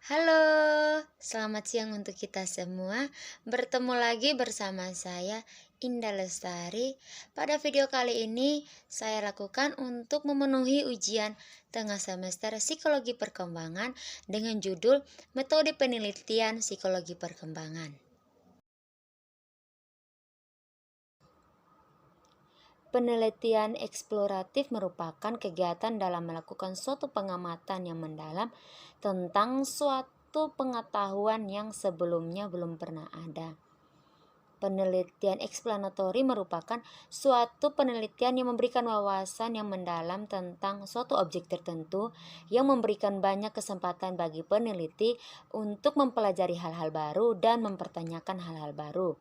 Halo, selamat siang untuk kita semua. Bertemu lagi bersama saya, Indah Lestari. Pada video kali ini, saya lakukan untuk memenuhi ujian tengah semester Psikologi Perkembangan dengan judul Metode Penelitian Psikologi Perkembangan. Penelitian eksploratif merupakan kegiatan dalam melakukan suatu pengamatan yang mendalam tentang suatu pengetahuan yang sebelumnya belum pernah ada. Penelitian eksplanatori merupakan suatu penelitian yang memberikan wawasan yang mendalam tentang suatu objek tertentu, yang memberikan banyak kesempatan bagi peneliti untuk mempelajari hal-hal baru dan mempertanyakan hal-hal baru.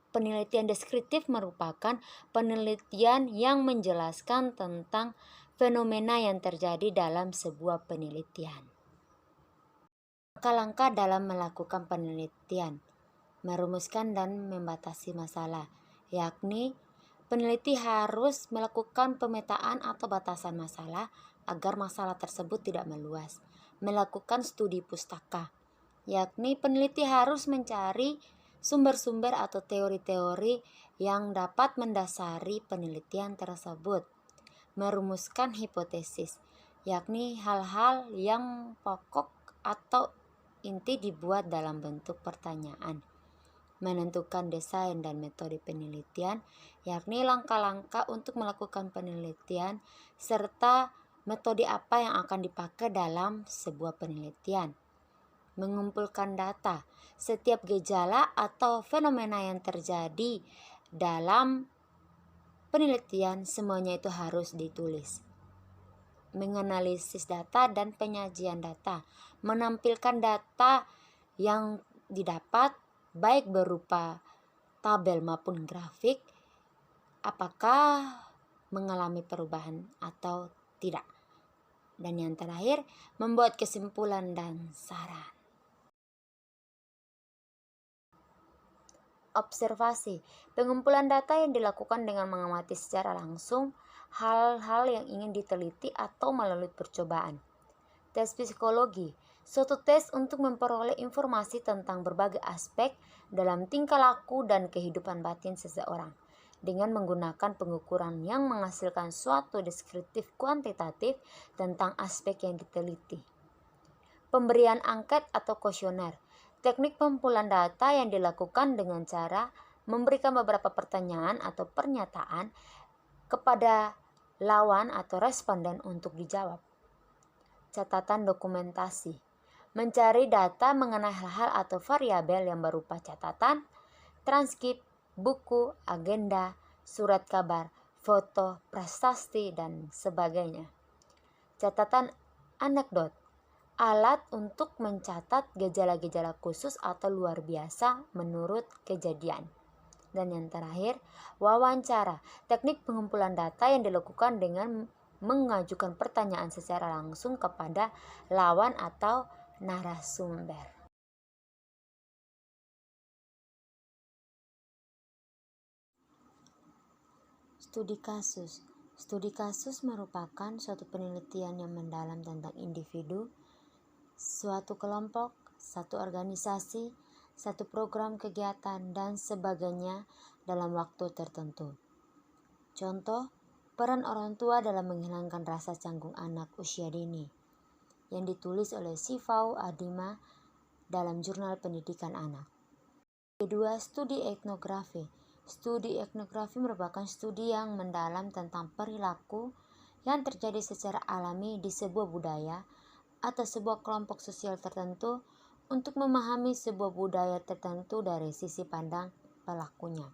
Penelitian deskriptif merupakan penelitian yang menjelaskan tentang fenomena yang terjadi dalam sebuah penelitian. Langkah-langkah dalam melakukan penelitian: merumuskan dan membatasi masalah, yakni peneliti harus melakukan pemetaan atau batasan masalah agar masalah tersebut tidak meluas. Melakukan studi pustaka, yakni peneliti harus mencari sumber-sumber atau teori-teori yang dapat mendasari penelitian tersebut. Merumuskan hipotesis, yakni hal-hal yang pokok atau inti dibuat dalam bentuk pertanyaan. Menentukan desain dan metode penelitian, yakni langkah-langkah untuk melakukan penelitian serta metode apa yang akan dipakai dalam sebuah penelitian. Mengumpulkan data, setiap gejala atau fenomena yang terjadi dalam penelitian semuanya itu harus ditulis. Menganalisis data dan penyajian data, menampilkan data yang didapat baik berupa tabel maupun grafik, apakah mengalami perubahan atau tidak. Dan yang terakhir, membuat kesimpulan dan saran. Observasi, pengumpulan data yang dilakukan dengan mengamati secara langsung hal-hal yang ingin diteliti atau melalui percobaan. Tes psikologi, suatu tes untuk memperoleh informasi tentang berbagai aspek dalam tingkah laku dan kehidupan batin seseorang dengan menggunakan pengukuran yang menghasilkan suatu deskriptif kuantitatif tentang aspek yang diteliti. Pemberian angket atau kuesioner, teknik pengumpulan data yang dilakukan dengan cara memberikan beberapa pertanyaan atau pernyataan kepada lawan atau responden untuk dijawab. Catatan dokumentasi, mencari data mengenai hal-hal atau variabel yang berupa catatan, transkrip, buku, agenda, surat kabar, foto, prasasti, dan sebagainya. Catatan anekdot, alat untuk mencatat gejala-gejala khusus atau luar biasa menurut kejadian. Dan yang terakhir, wawancara, teknik pengumpulan data yang dilakukan dengan mengajukan pertanyaan secara langsung kepada lawan atau narasumber. Studi kasus. Studi kasus merupakan suatu penelitian yang mendalam tentang individu, suatu kelompok, satu organisasi, satu program kegiatan, dan sebagainya dalam waktu tertentu. Contoh, peran orang tua dalam menghilangkan rasa canggung anak usia dini, yang ditulis oleh Sifau Adima dalam Jurnal Pendidikan Anak. Kedua, studi etnografi. Studi etnografi merupakan studi yang mendalam tentang perilaku yang terjadi secara alami di sebuah budaya atau sebuah kelompok sosial tertentu untuk memahami sebuah budaya tertentu dari sisi pandang pelakunya.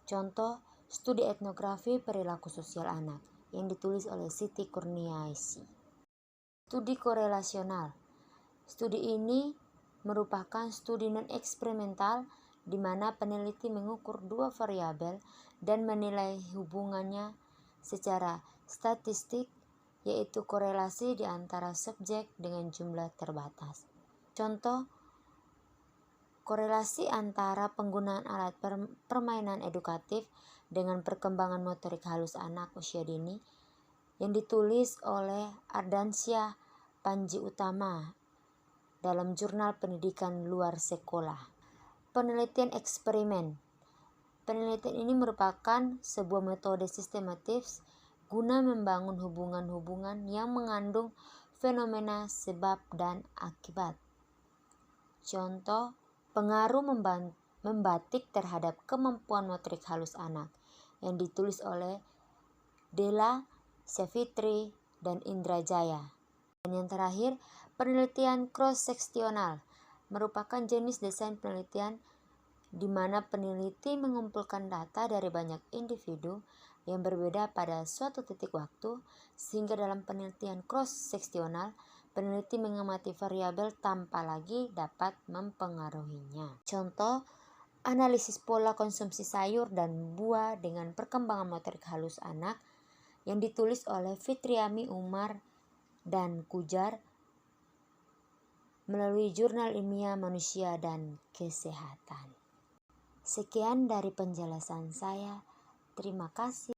Contoh, studi etnografi perilaku sosial anak yang ditulis oleh Siti Kurniaisi. Studi korelasional. Studi ini merupakan studi non-eksperimental di mana peneliti mengukur dua variabel dan menilai hubungannya secara statistik, yaitu korelasi di antara subjek dengan jumlah terbatas. Contoh, korelasi antara penggunaan alat permainan edukatif dengan perkembangan motorik halus anak usia dini yang ditulis oleh Ardansyah Panji Utama dalam jurnal pendidikan luar sekolah. Penelitian eksperimen. Penelitian ini merupakan sebuah metode sistematis guna membangun hubungan-hubungan yang mengandung fenomena sebab dan akibat. Contoh, pengaruh membatik terhadap kemampuan motorik halus anak yang ditulis oleh Della, Savitri, dan Indrajaya. Dan yang terakhir, penelitian cross-seksional merupakan jenis desain penelitian di mana peneliti mengumpulkan data dari banyak individu yang berbeda pada suatu titik waktu, sehingga dalam penelitian cross-seksional, peneliti mengamati variabel tanpa lagi dapat mempengaruhinya. Contoh, analisis pola konsumsi sayur dan buah dengan perkembangan motorik halus anak yang ditulis oleh Fitriami Umar dan Kujar melalui Jurnal Ilmiah Manusia dan Kesehatan. Sekian dari penjelasan saya. Terima kasih.